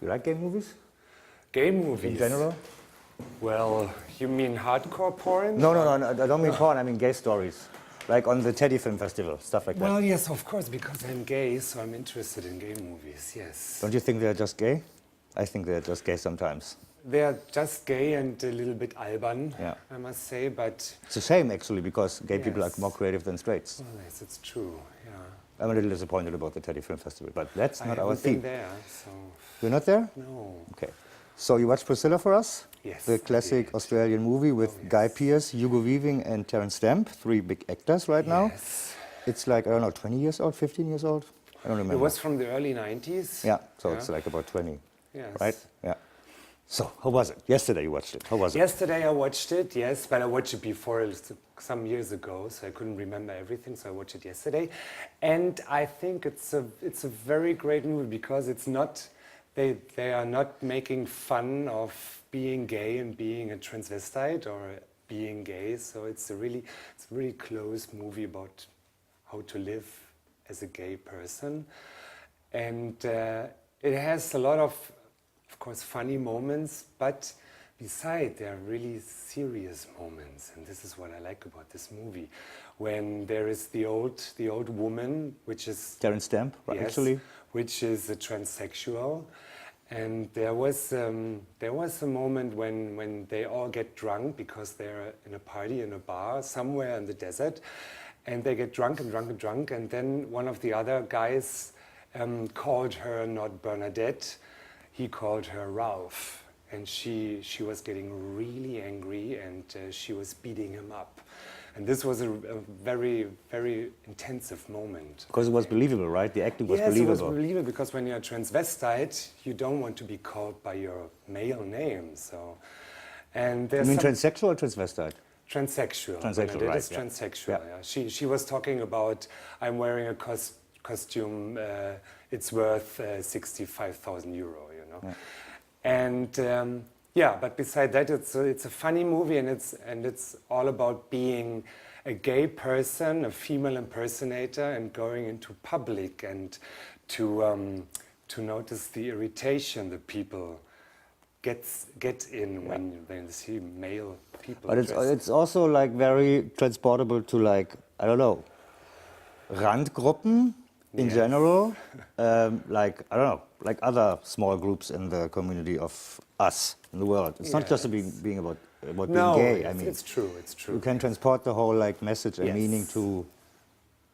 You like gay movies? Gay movies? In general? Well, you mean hardcore porn? No, I don't mean porn, I mean gay stories. Like on the Teddy Film Festival, stuff like that. Well, yes, of course, because I'm gay, so I'm interested in gay movies, yes. Don't you think they're just gay? I think they're just gay sometimes. They're just gay and a little bit albern, Yeah. I must say, but... It's a shame, actually, because gay people are Yes. more creative than straights. Well, yes, it's true, yeah. I'm a little disappointed about the Teddy Film Festival, but that's not I our haven't been theme. there, so... You're not there? No. Okay. So you watched Priscilla for us? Yes, The I classic did. Australian movie with Oh, yes. Guy Pearce, Hugo Weaving and Terence Stamp, 3 big actors right now. Yes. It's like, I don't know, 20 years old, 15 years old? I don't remember. It was from the early 90s. Yeah, so it's like about 20, Yes. right? Yeah. So, how was it? Yesterday you watched it. How was it? Yesterday I watched it, yes, but I watched it before some years ago, so I couldn't remember everything, so I watched it yesterday. And I think it's a very great movie because it's not, they are not making fun of being gay and being a transvestite or being gay, so it's a really close movie about how to live as a gay person. And it has a lot of course, funny moments, but beside, there are really serious moments, and this is what I like about this movie. When there is the old woman, which is Terence Stamp, right, yes, actually, which is a transsexual, and there was a moment when they all get drunk because they're in a party in a bar somewhere in the desert, and they get drunk and drunk and drunk, and then one of the other guys called her not Bernadette. He called her Ralph, and she was getting really angry, and she was beating him up. And this was a very, very intensive moment. Because it was believable, right? The acting was believable. Yes, it was believable, because when you're a transvestite, you don't want to be called by your male name. So, and there's You mean transsexual or transvestite? Transsexual. Transsexual, right, It's yeah. transsexual, Yeah. yeah. She was talking about, I'm wearing a costume, it's worth 65,000 euro, you know. Yeah. And yeah, but beside that, it's a funny movie, and it's all about being a gay person, a female impersonator, and going into public and to notice the irritation that people get in when they see male people. But it's also like very transportable to, like, I don't know, Randgruppen in Yes. general, like, I don't know, like other small groups in the community of us in the world. It's not just being about being gay. I mean, it's true. It's true. you can transport the whole like message and Yes. meaning to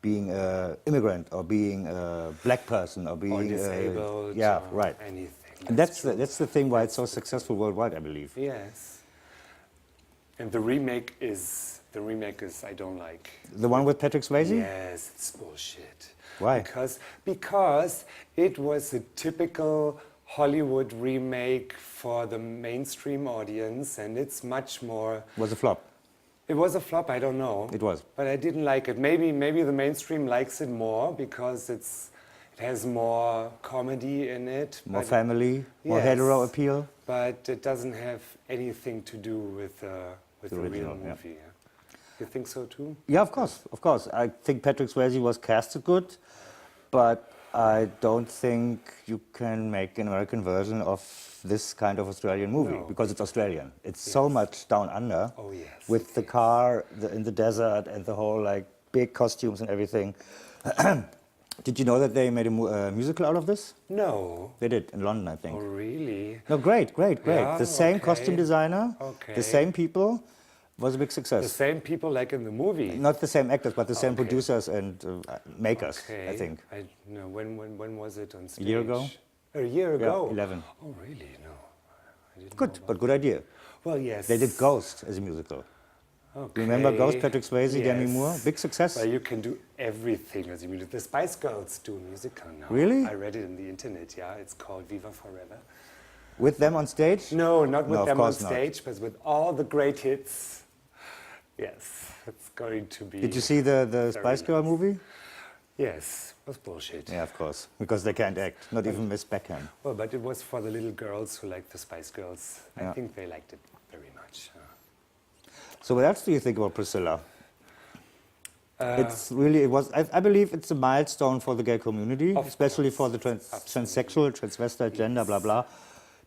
being an immigrant or being a black person or being or disabled. yeah, or right. Anything. And that's the thing why it's so successful worldwide, I believe. Yes. And the remake is I don't like. The one with Patrick Swayze? Yes, it's bullshit. Why? Because it was a typical Hollywood remake for the mainstream audience, and it's much more. Was a flop. It was a flop. I don't know. It was. But I didn't like it. Maybe the mainstream likes it more because it has more comedy in it. More but- family, more Yes. hetero appeal. But it doesn't have anything to do with the real original, yeah. movie. Yeah. You think so too? Yeah, of course, of course. I think Patrick Swayze was casted good, but I don't think you can make an American version of this kind of Australian movie No. because it's Australian. It's so much down under Oh yes. with the car in the desert and the whole like big costumes and everything. Did you know that they made a musical out of this? No. They did in London, I think. Oh really? No, great. Yeah, The same okay. costume designer, Okay. the same people, was a big success. The same people like in the movie. Not the same actors, but the same Okay. producers and makers, Okay. I think. No. When was it on stage? year ago? A year ago. 11. Oh really? No. I didn't Good, know but good idea. Well, yes. They did Ghost as a musical. Okay. Remember Ghost, Patrick Swayze, Demi Yes. Moore? Big success. Well, you can do everything as a musical. The Spice Girls do a musical now. Really? I read it in the internet, yeah. It's called Viva Forever. With them on stage? No, not with No, of them on course not. stage, but with all the great hits. Yes, it's going to be... Did you see the Spice Girl nice. movie? Yes, it was bullshit. Yeah, of course, because they can't act, not even Miss Beckham. Well, but it was for the little girls who liked the Spice Girls. I Yeah. think they liked it very much. So what else do you think about Priscilla? It's really, it was, I believe it's a milestone for the gay community, Of especially for course, the transsexual, transvestite, gender, blah, blah,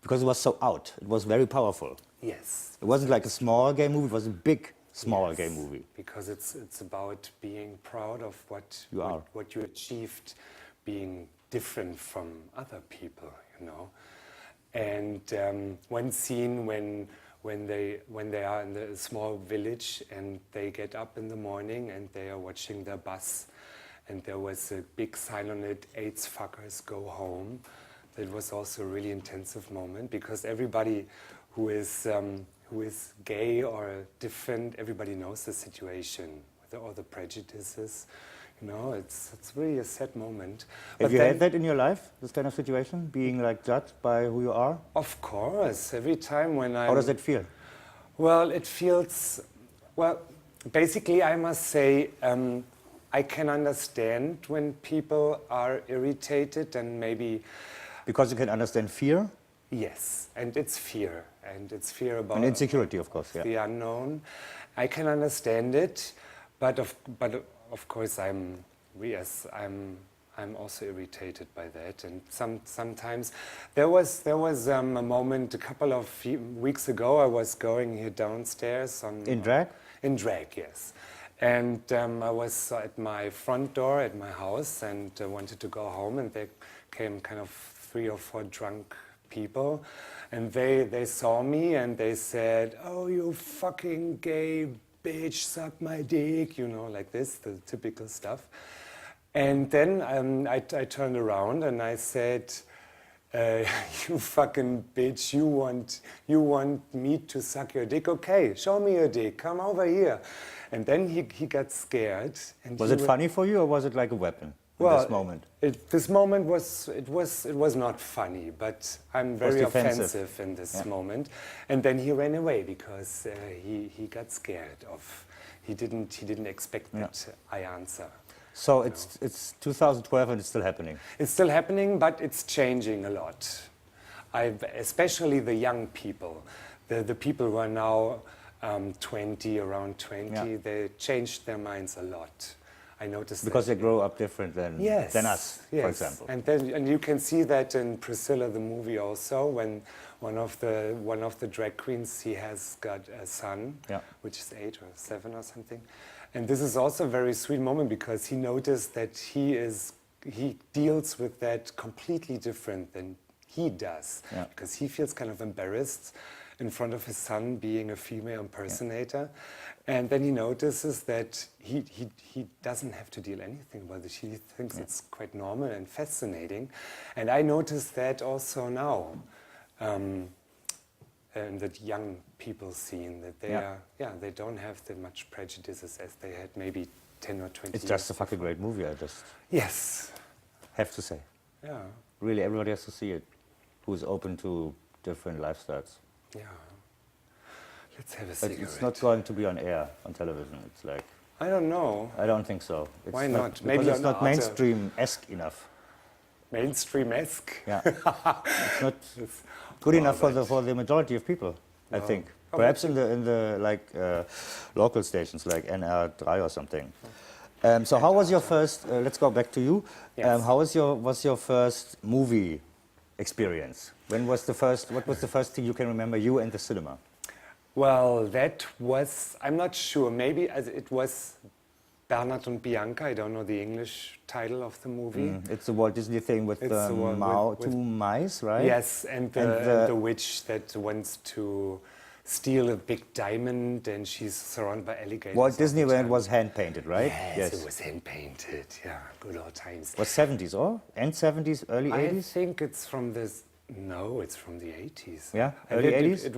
because it was so out. It was very powerful. Yes. It wasn't like a small gay movie, it was a big, small Yes, gay movie. because it's about being proud of what You are. what you achieved, being different from other people, you know. And one scene when they are in the small village and they get up in the morning and they are watching their bus, and there was a big sign on it, "AIDS fuckers go home." That was also a really intensive moment, because everybody who is gay or different, everybody knows the situation with all the prejudices. You know, it's really a sad moment. Have you had that in your life, this kind of situation, being like judged by who you are? Of course, every time when I. How does it feel? Well, it feels. Well, basically, I must say, I can understand when people are irritated and maybe. Because you can understand fear Yes, and it's fear, and it's fear about and insecurity, of course, yeah. the unknown. I can understand it, but of course I'm also irritated by that. And sometimes there was a moment a couple of weeks ago. I was going here downstairs on In drag? In drag, yes. And I was at my front door at my house and wanted to go home, and there came kind of 3 or 4 drunk people, and they saw me and they said, "Oh, you fucking gay bitch, suck my dick," you know, like this, the typical stuff. And then I turned around and I said, "You fucking bitch, you want me to suck your dick? Okay, show me your dick, come over here." And then he got scared. And Was it funny for you, or was it like a weapon in Well, this moment? This moment was not funny, but I'm very defensive. offensive in this Yeah. moment. And then he ran away because he got scared of. He didn't expect that I answer. So it's 2012 and it's still happening. It's still happening, but it's changing a lot. Especially the young people, the people who are now 20, around 20, Yeah. they changed their minds a lot. I noticed Because that. they grow up different than us, yes. for example. And you can see that in Priscilla the movie also, when one of the drag queens, he has got a son, Yeah. which is 8 or 7 or something. And this is also a very sweet moment, because he noticed that he deals with that completely different than he does, Yeah. because he feels kind of embarrassed in front of his son being a female impersonator. And then he notices that he doesn't have to deal anything with it. He thinks it's quite normal and fascinating. And I noticed that also now, in the young people scene, that they don't have that much prejudices as they had maybe 10 or 20 It's years just a fucking great movie, I just Yes. have to say. Yeah. Really, everybody has to see it, who's open to different lifestyles. Yeah. Let's have a But cigarette. it's not going to be on air, on television. It's like, I don't know. I don't think so. It's Why not? Because Maybe it's on not Arte. mainstream-esque enough. Mainstream-esque. Yeah. It's not good enough for the majority of people, I think. Perhaps in the local stations like NR3 or something. So how was your first? Let's go back to you. Yes. How was your first movie experience? When was the first? What was the first thing you can remember? You and the cinema. Well, that was, I'm not sure, maybe it was Bernhard und Bianca. I don't know the English title of the movie. It's the Walt Disney thing with It's the the one with two mice, right? Yes, and the witch that wants to steal a big diamond, and she's surrounded by alligators. Walt all the Disney when it time. was hand painted, right? Yes, it was hand painted. Yeah, good old times. Was 70s or end 70s, early I 80s? think it's from this. No, it's from the 80s. Yeah, And early it 80s? It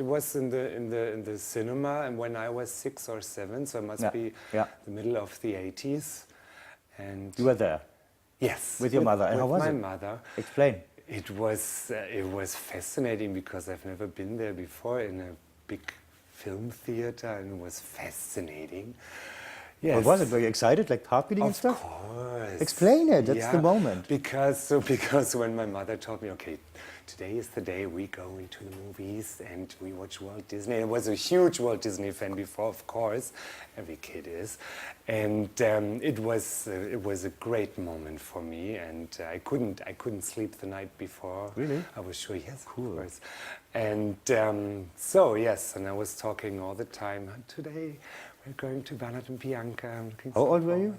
was in the cinema, and when I was 6 or 7, so it must be the middle of the 80s. And You were there yes, with your mother. And how was my it? mother. Explain. It was fascinating, because I've never been there before in a big film theater, and it was fascinating. Yes. What was it? Were you excited, like heart beating and Of stuff? course. Explain it. That's the moment. Because when my mother told me, okay, today is the day we go into the movies and we watch Walt Disney. I was a huge Walt Disney fan before, of course, every kid is, and it was a great moment for me, and I couldn't sleep the night before. Really? I was sure, yes, Cool. of course. And so yes, and I was talking all the time. Today we're going to Bernhard and Bianca. I'm looking How so old were you?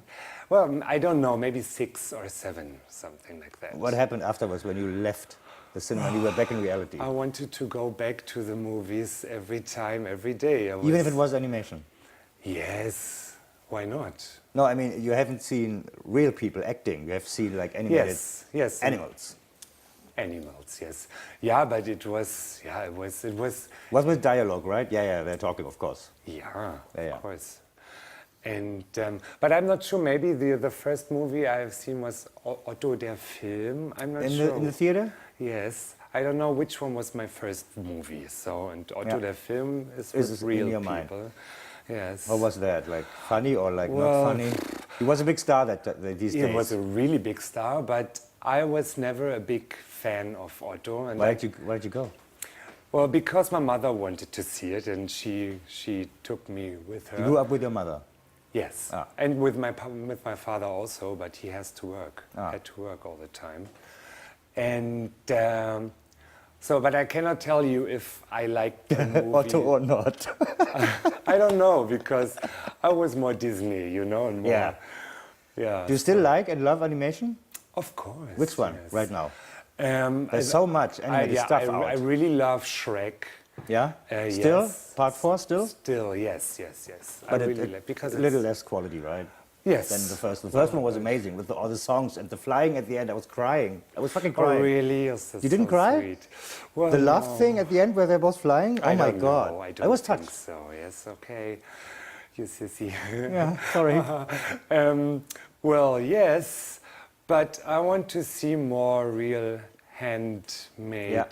forward. Well, I don't know, maybe 6 or 7, something like that. What happened afterwards when you left the cinema and you were back in reality? I wanted to go back to the movies every time, every day. Even if it was animation? Yes, why not? No, I mean, you haven't seen real people acting. You have seen like animated Yes. animals. Animals, yes. Yeah, but it was. Was with dialogue, right? Yeah, they're talking, of course. Yeah, Yeah. of course. And but I'm not sure. Maybe the first movie I have seen was Otto der Film. I'm not sure. In the theater? Yes, I don't know which one was my first movie. So, and Otto der Film is Is with in real your people. mind? Yes. How was that? Like funny or like Well, not funny? He was a big star these days. He was a really big star, but I was never a big fan of Otto. And Why did you go? Well, because my mother wanted to see it, and she took me with her. You grew up with your mother. Yes, Ah. and with my father also, but he has to work. Ah. Had to work all the time, and so. But I cannot tell you if I liked the movie. Otto or not? I don't know, because I was more Disney, you know, and more. Yeah. Yeah. Do you still like and love animation? Of course. Which one yes. right now? There's There's so much animated stuff out. I really love Shrek. Yeah? Still? Yes. Part 4 still? Still, yes. But I really like, because a it's little less quality, right? Yes. Than the first. The first one was amazing with all the songs and the flying at the end. I was crying. I was fucking Oh, crying. really? Yes, that's You didn't so cry? Sweet. Well, The love no. thing at the end where they're both flying? Oh I my don't god. know. I was don't think touched. so. Yes, okay. You sissy. Yeah, sorry. Well, yes, but I want to see more real handmade. Yeah.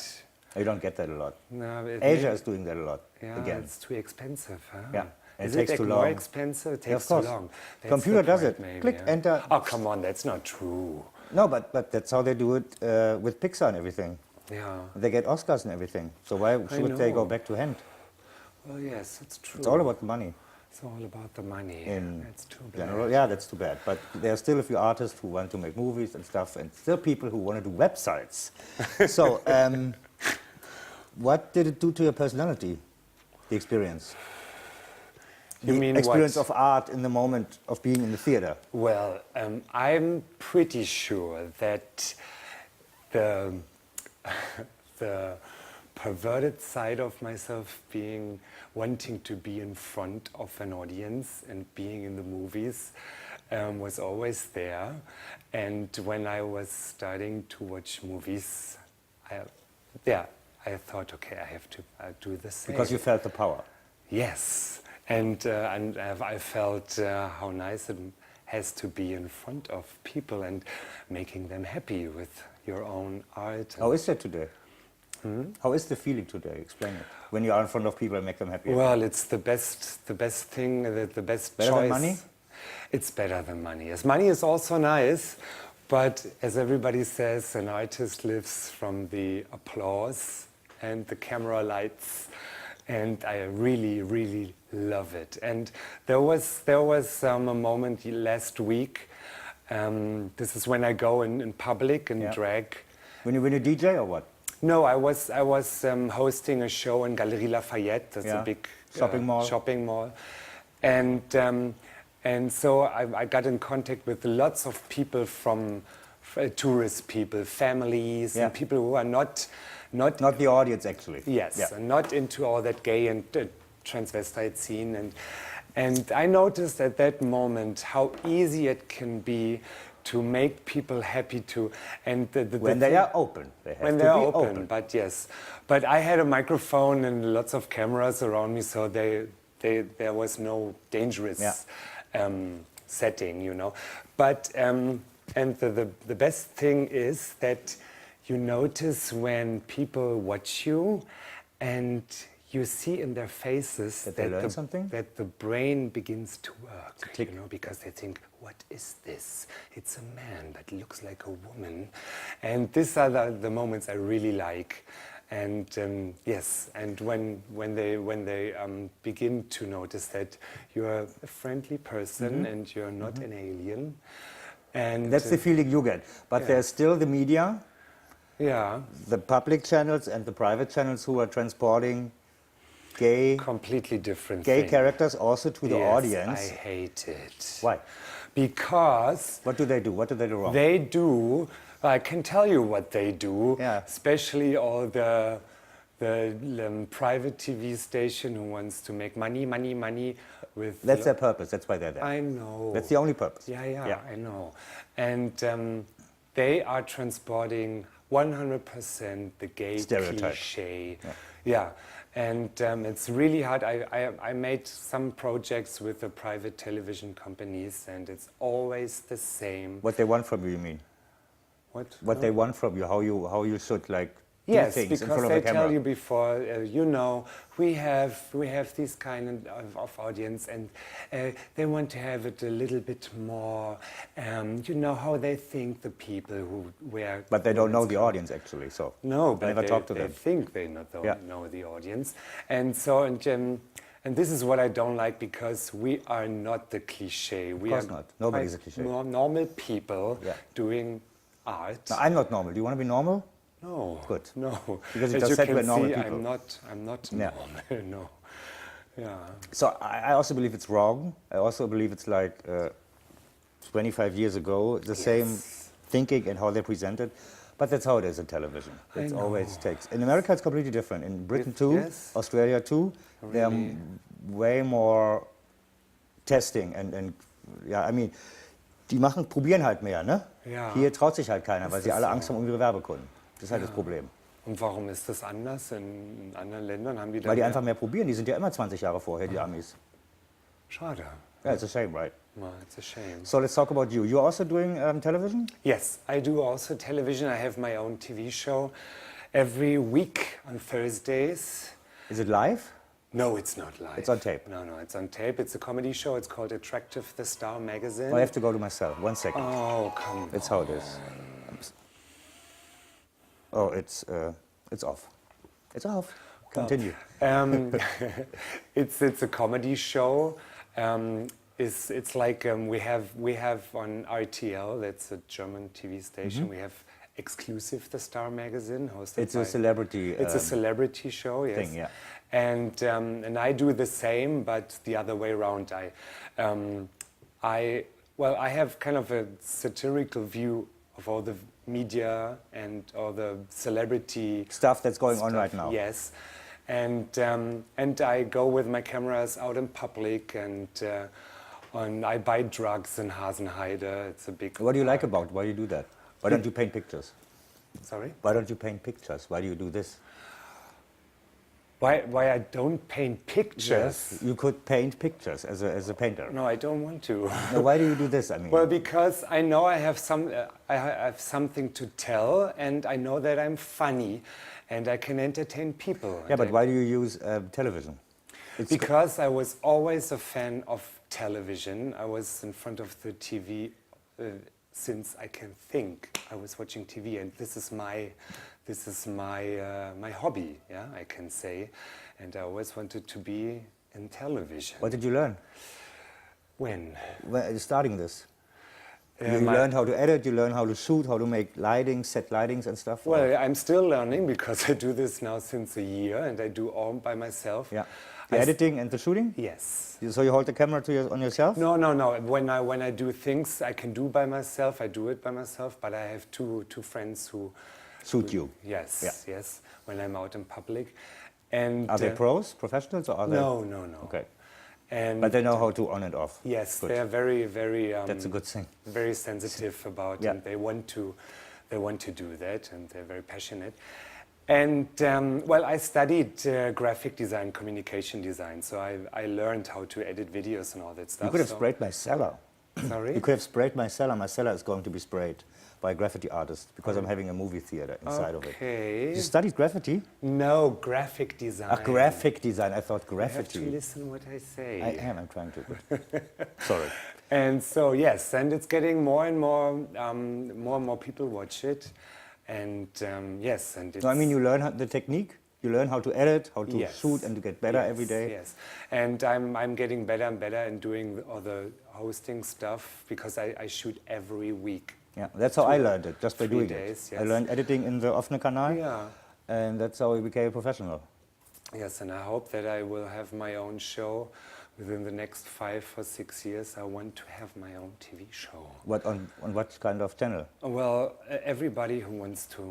You don't get that a lot. No, Asia is doing that a lot. Yeah, again. it's too expensive, huh? Yeah. Is It takes it too more long. expensive? It Yeah, takes of course. too long. That's Computer the does point, it. maybe, Click, yeah. enter. Oh, come on, that's not true. No, but that's how they do it with Pixar and everything. Yeah. They get Oscars and everything. So why should they go know. back to hand? Well, yes, it's true. It's all about the money. It's all about the money. In That's too bad. general. Yeah, that's too bad. But there are still a few artists who want to make movies and stuff, and still people who want to do websites. So, what did it do to your personality, the experience? You the mean experience what? of art in the moment of being in the theater. Well, I'm pretty sure that the the perverted side of myself, wanting to be in front of an audience and being in the movies, was always there. And when I was starting to watch movies, I thought, okay, I have to do the same. Because you felt the power. Yes, and I felt how nice it has to be in front of people and making them happy with your own art. How is that today? How is the feeling today? Explain it. When you are in front of people and make them happy. Well, it's the best thing, the best Better choice. than money? It's better than money. Yes, money is also nice, but as everybody says, an artist lives from the applause and the camera lights, and I really, really love it. And there was a moment last week. This is when I go in public and drag. When you DJ or what? No, I was hosting a show in Galerie Lafayette. That's a big shopping mall, and so I got in contact with lots of people from tourist people, families, and people who are not the audience actually. Yes, and not into all that gay and transvestite scene, and I noticed at that moment how easy it can be to make people happy when they are open. They have to be open. But yes, but I had a microphone and lots of cameras around me, so there was no dangerous setting, you know. But and the best thing is that you notice when people watch you and you see in their faces That they learn something? that the brain begins to work, click. you know, because they think, what is this? It's a man that looks like a woman. And these are the moments I really like. And yes, and when they begin to notice that you're a friendly person and you're not an alien, and That's the feeling you get. But there's still the media, yeah, the public channels and the private channels who are transporting gay completely different gay thing. characters also to the Yes, audience. I hate it. Why? Because What do they do? What do they do wrong? they do, I can tell you what they do, Yeah. especially all the private TV station who wants to make money with... That's their purpose. That's why they're there. I know. That's the only purpose. Yeah, I know. And they are transporting 100% the gay Stereotype. cliche. Yeah. And it's really hard. I made some projects with the private television companies, and it's always the same. What they want from you mean? What they want from you, how you should like do Yes, things in front because of they the camera. tell you before, you know, we have this kind of audience, and they want to have it a little bit more, you know, how they think the people who wear... But they don't know the audience actually, so No, I but never talk to they them. think they don't Yeah. know the audience. And so, and this is what I don't like, because we are not the cliche. We course are not. Nobody's quite a cliché. Normal people Yeah. doing art. No, I'm not normal. Do you want to be normal? No. Good. No. Because you As just you said can we're normal see, people. I'm not Yeah. normal. No. Yeah. So I also believe it's wrong. I also believe it's like 25 years ago, the same thinking and how they present it. But that's how it is in television. It always takes. In America, it's completely different. In Britain too, Yes. Australia too. They're Really? way more testing and ja, I mean, die probieren halt mehr, ne? Ja. Hier traut sich halt keiner, weil Ist sie das alle so? Angst haben um ihre Werbekunden. Das ist halt das Problem. Und warum ist das anders? In anderen Ländern haben die da Weil die mehr- einfach mehr probieren. Die sind ja immer 20 Jahre vorher, die Amis. Schade. Yeah, it's a shame, right? Well, it's a shame. So let's talk about you. You're also doing television? Yes, I do also television. I have my own TV show every week on Thursdays. Is it live? No, it's not live. It's on tape. No, it's on tape. It's a comedy show. It's called Attractive the Star magazine. Oh, I have to go to my cell. 1 second. Oh, come on. That's how it is. Oh, it's off. It's off. Continue. It's a comedy show. It's like we have on RTL, that's a German TV station. We have Exclusive the Star magazine hosted. It's by, a celebrity. It's a celebrity show, yes. thing, yeah. And I do the same, but the other way around. I have kind of a satirical view of all the media and all the celebrity Stuff that's going on stuff, right now. Yes, and I go with my cameras out in public, and I buy drugs in Hasenheide. It's a big. What do you like about it? Why do you do that? Why don't you paint pictures? Sorry. Why don't you paint pictures? Why do you do this? Why I don't paint pictures? You could paint pictures as a painter. No, I don't want to. No, why do you do this? I mean, Well, because I know I have I have something to tell, and I know that I'm funny, and I can entertain people. yeah, but why do you use television? It's Because I was always a fan of television. I was in front of the TV since I can think. I was watching TV, and this is my hobby. Yeah, I can say, and I always wanted to be in television. What did you learn? When? Starting this? You my- learned how to edit, you learn how to shoot, how to make lighting, set lightings and stuff? or- Well, I'm still learning because I do this now since a year, and I do all by myself. yeah. The editing and the shooting? Yes. So you hold the camera on yourself? No. When I do things I can do by myself, I do it by myself. But I have two friends who Suit you. Yes, Yeah. yes. When I'm out in public, and Are they pros, professionals, or are they? No. Okay. And But they know how to on and off. yes, Good. they are very. That's a good thing. Very sensitive about, Yeah. and they want to do that, and they're very passionate. And I studied graphic design, communication design, so I learned how to edit videos and all that stuff. You could have so- sprayed my cellar. Sorry. You could have sprayed my cellar. My cellar is going to be sprayed by graffiti artists because I'm having a movie theater inside of it. Okay. You studied graffiti? No, graphic design. Graphic design. I thought You graffiti. have to listen what I say. I am. I'm trying to. Sorry. And so yes, and it's getting more and more people watch it, and yes, and it's. No, I mean, you learn the technique. You learn how to edit, how to Yes. shoot, and to get better every day. Yes, and I'm getting better and better in doing all the hosting stuff because I shoot every week. Yeah, that's how I learned it, just by 3 doing days, it. yes. I learned editing in the offene Kanal, Yeah. and that's how I became a professional. Yes, and I hope that I will have my own show within the next 5 or 6 years. I want to have my own TV show. What on what kind of channel? Well, everybody who wants to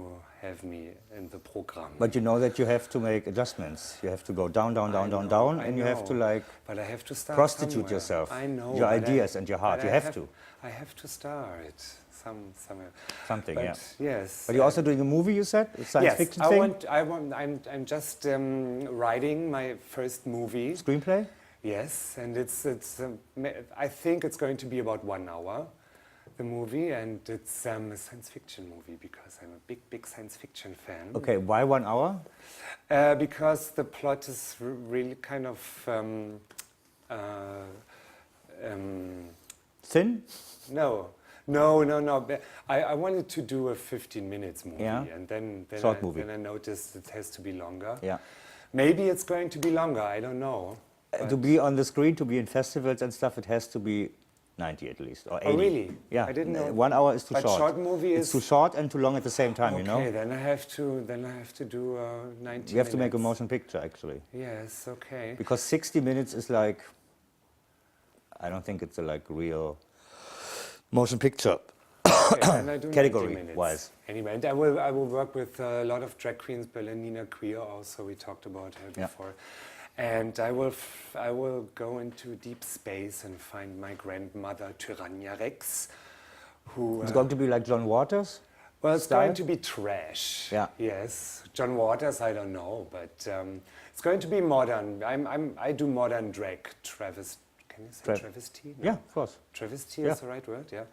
have me in the program. But you know that you have to make adjustments. You have to go down, down, down, down, down, and you have to like But I have to start prostitute somewhere. yourself. I know. Your but ideas and your heart. but You have to. I have to start somewhere. Something, But yeah. yes. But you're also doing a movie, you said? A science yes, fiction thing? I'm just writing my first movie. Screenplay? Yes, and I think it's going to be about 1 hour, the movie, and it's a science fiction movie because I'm a big science fiction fan. Okay, why 1 hour? Because the plot is really kind of Thin? no. But I wanted to do a 15 minutes movie, Yeah. and then Short movie. Then I noticed it has to be longer. Yeah. Maybe it's going to be longer. I don't know. To be on the screen, to be in festivals and stuff, it has to be 90 at least, or 80. Oh, really? Yeah. I didn't know. 1 hour is too But short. short movie It's is too short and too long at the same time, you know? Okay, then I have to do 90 You have to make a minutes. motion picture, actually. Yes, okay. Because 60 minutes is like, I don't think it's a like real motion picture. Okay, then I do 90 Category minutes. wise. Anyway, and I will work with a lot of drag queens, Berlinina Queer also, we talked about her Yeah. before. And I will go into deep space and find my grandmother, Tyrannia Rex, who... It's going to be like John Waters? Well, it's style? going to be trash. Yeah. Yes. John Waters, I don't know, but it's going to be modern. I do modern drag. Can you say travesty? No. Yeah, of course. Travesty Yeah. is the right word. Yeah.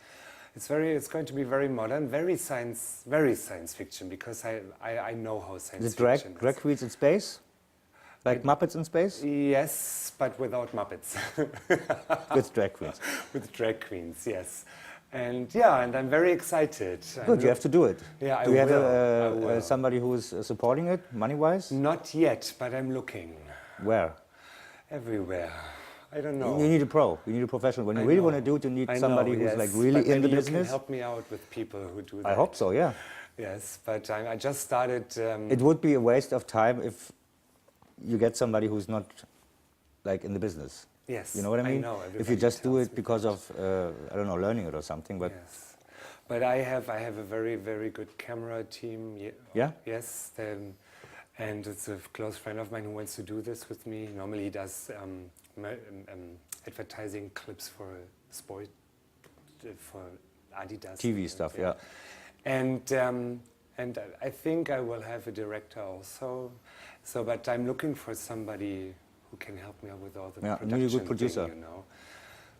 It's going to be very modern, very science fiction because I know how science The fiction is. drag queens in space? Like Muppets in space? Yes, but without Muppets. With drag queens. With drag queens, yes. And yeah, and I'm very excited. Good, you have to do it. Yeah, do you have I will. somebody who is supporting it, money-wise? Not yet, but I'm looking. Where? Everywhere. I don't know. You need a pro. You need a professional. When you really want to do it, you need somebody who's like really but in the maybe business. You can help me out with people who do that. I hope so, yeah. Yes, but I just started. It would be a waste of time if you get somebody who's not like in the business. Yes, You know what I mean? know. If you just do tells it me. because of, I don't know, learning it or something, but Yes, but I have a very good camera team. Yeah? Yes, and it's a close friend of mine who wants to do this with me. Normally he does advertising clips for sport, for Adidas. TV stuff, yeah. And I think I will have a director also. So, but I'm looking for somebody who can help me out with all the Yeah, production need a good producer. thing, you know.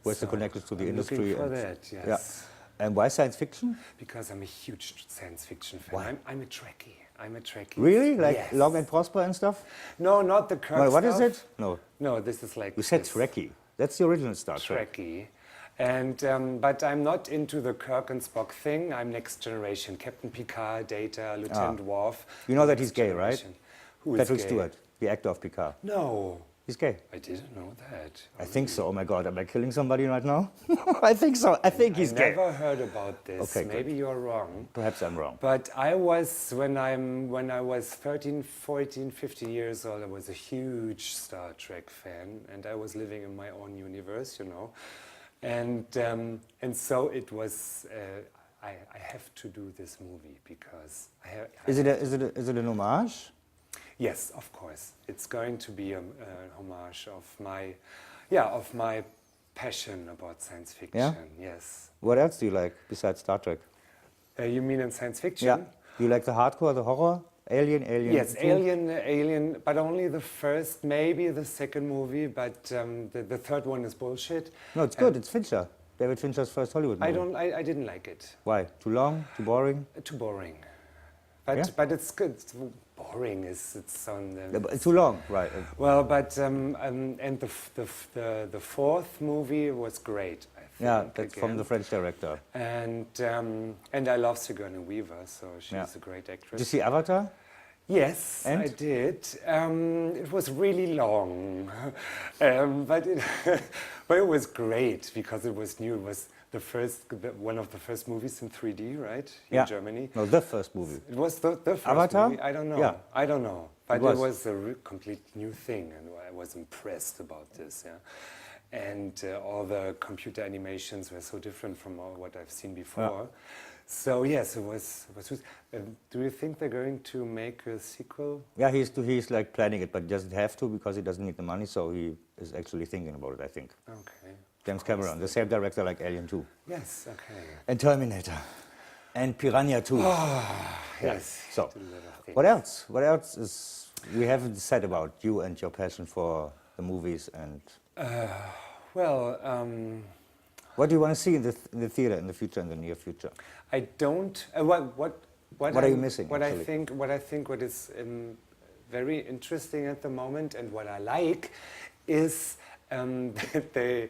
Who has the connections to the I'm industry. looking for and- that, yes. Yeah. And why science fiction? Because I'm a huge science fiction fan. Why? I'm a Trekkie. I'm a Trekkie. Really? Like Yes. Long and Prosper and stuff? No, not the Kirk Well, what is stuff. it? No, No, this is like... you said this Trekkie. That's the original Star Trek. Trekkie. And, but I'm not into the Kirk and Spock thing. I'm next generation. Captain Picard, Data, Lieutenant Worf. You know that he's Next gay, right? generation. Who is Patrick gay? Stewart, the actor of Picard. No, He's gay. I didn't know that. I think so. Oh my God, am I killing somebody right now? I think so. I think he's I gay. never heard about this. Okay, good. Maybe you're wrong. Perhaps I'm wrong. But I was, when I was 13, 14, 15 years old, I was a huge Star Trek fan, and I was living in my own universe, you know. And so it was, I have to do this movie because I have... Is it an homage? Yes, of course. It's going to be a homage of my passion about science fiction. Yeah? Yes. What else do you like besides Star Trek? You mean in science fiction? Yeah. Do you like the hardcore, the horror? Alien? Yes, too? Alien, but only the first, maybe the second movie, but the third one is bullshit. No, it's good. It's Fincher. David Fincher's first Hollywood movie? I didn't like it. Why? Too long? Too boring? Too boring. But Yeah? but it's good. Boring is it's on the. Yeah, but it's too long, right? Well, but and the fourth movie was great. I think, Yeah, that's from again. the French director. And I love Sigourney Weaver, so she's Yeah. a great actress. Did you see Avatar? Yes, And? I did. It was really long, but but it was great because it was new. It was one of the first movies in 3D, right? Yeah. In Germany. No, the first movie. It was the first Avatar? movie. I don't know. Yeah. I don't know. But was. it was a complete new thing, and I was impressed about this. Yeah. And all the computer animations were so different from what I've seen before. So yes, it was. Do you think they're going to make a sequel? Yeah, he's like planning it, but he doesn't have to because he doesn't need the money, so he is actually thinking about it, I think. Okay. James Cameron, the same director like Alien 2. Yes. Okay. And Terminator. And Piranha 2. Yes. So, did a lot of things. what else? What else is we haven't said about you and your passion for the movies and Well, what do you want to see in the theater in the future, in the near future? I don't. What are you missing, What actually? I think what is very interesting at the moment, and what I like, is that they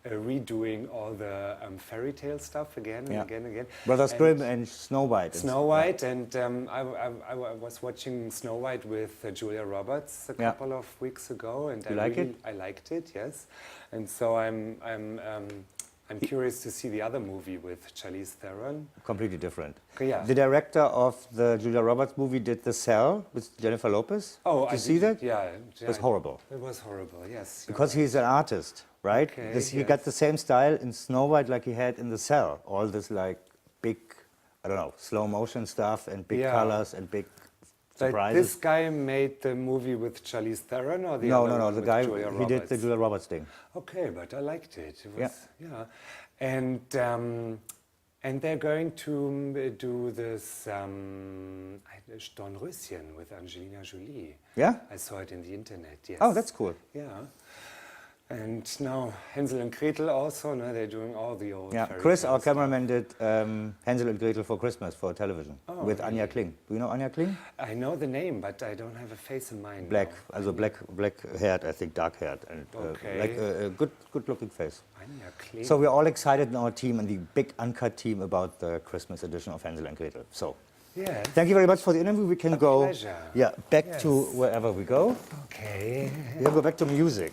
redoing all the fairy tale stuff again and Yeah. again and again. Brothers And Grimm and Snow White. Snow White, and I was watching Snow White with Julia Roberts a Yeah. couple of weeks ago, and You like it? I liked it, yes. And so I'm curious to see the other movie with Charlize Theron. Completely different. Yeah. The director of the Julia Roberts movie did The Cell with Jennifer Lopez. Oh, did you see that? Yeah, It was horrible. It was horrible. Yes. you're Because right. he's an artist, right? Okay, He got yes. the same style in Snow White like he had in The Cell. All this like big, I don't know, slow motion stuff and big Yeah. colors and big But surprises. this guy made the movie with Charlize Theron, or the No, other no, no. one The with guy Julia he did the Roberts? Julia Roberts thing. Okay, but I liked it. It Yeah. was, and they're going to do this Dornröschen with Angelina Jolie. Yeah. I saw it in the internet. Yes. Oh, that's cool. Yeah. And now Hänsel and Gretel also. No, they're doing all the old. Yeah. fairy Chris, our tales. cameraman, did Hansel and Gretel for Christmas for television Oh, with really? Anja Kling. Do you know Anja Kling? I know the name, but I don't have a face in mind. Black, now. also black-haired, I think, dark-haired, and Okay. like a good-looking face. Anja Kling. So we're all excited in our team and the big uncut team about the Christmas edition of Hansel and Gretel. So Yes. thank you very much for the interview. We can go pleasure. back to Yes. wherever we go. Okay. We can go back to music.